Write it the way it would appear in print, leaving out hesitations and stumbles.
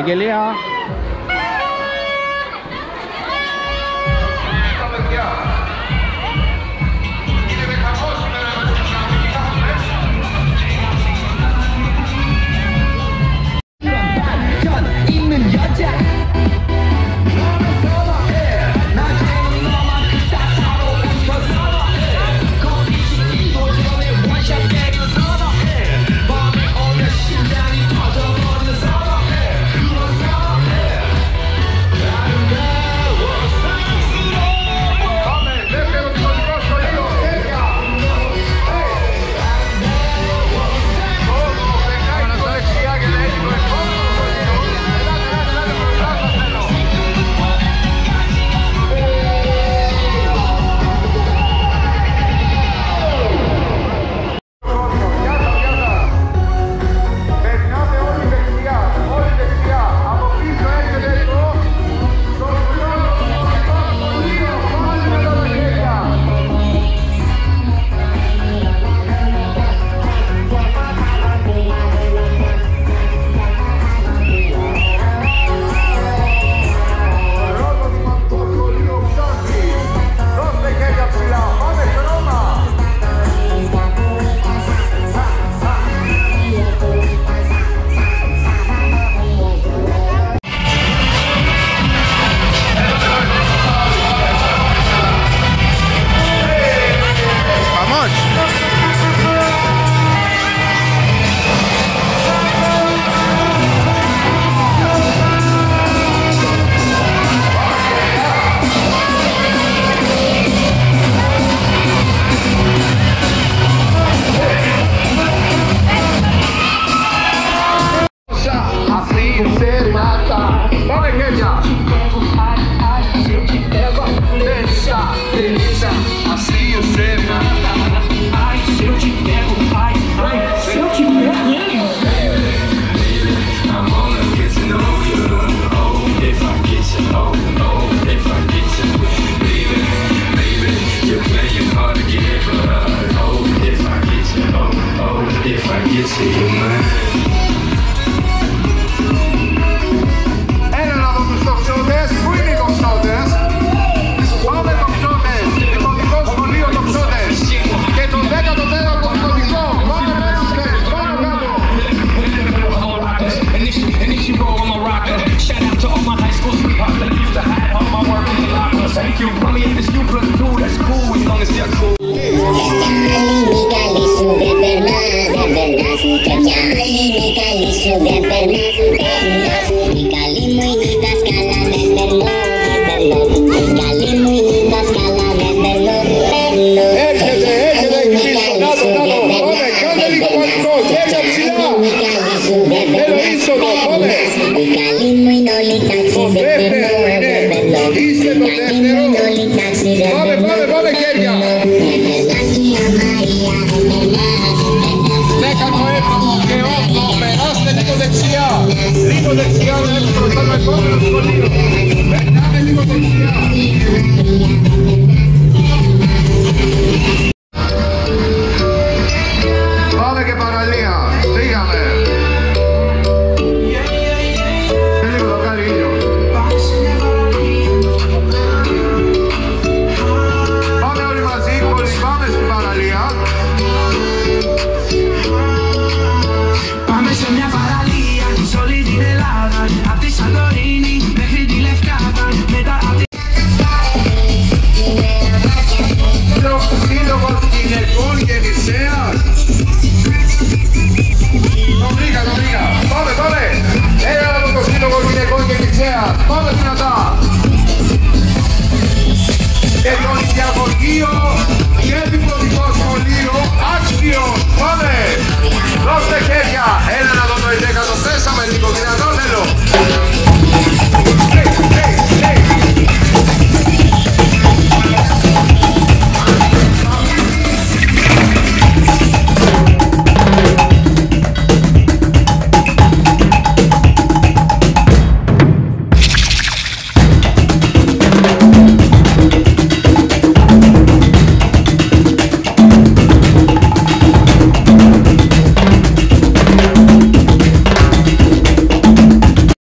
εισαγγελέα. Έλα από τους τοξότες, πού είναι οι τοξότες? Πάμε τοξότες, δημοτικό σχολείο τοξότες και το 14ο δημοτικό, πάμε μέσα, πάνω κάτω. Shout out to all my high school sweethearts that used to hide all my work in the lockers. Thank you, put me in this new plus two, that's cool as long as they're cool. Πάμε χέρια. Δέκατο έβδομο και όγδοο, περάστε λίγο δεξιά. Λίγο δεξιά, δεν έχει μπροστά το επόμενο σχολείο.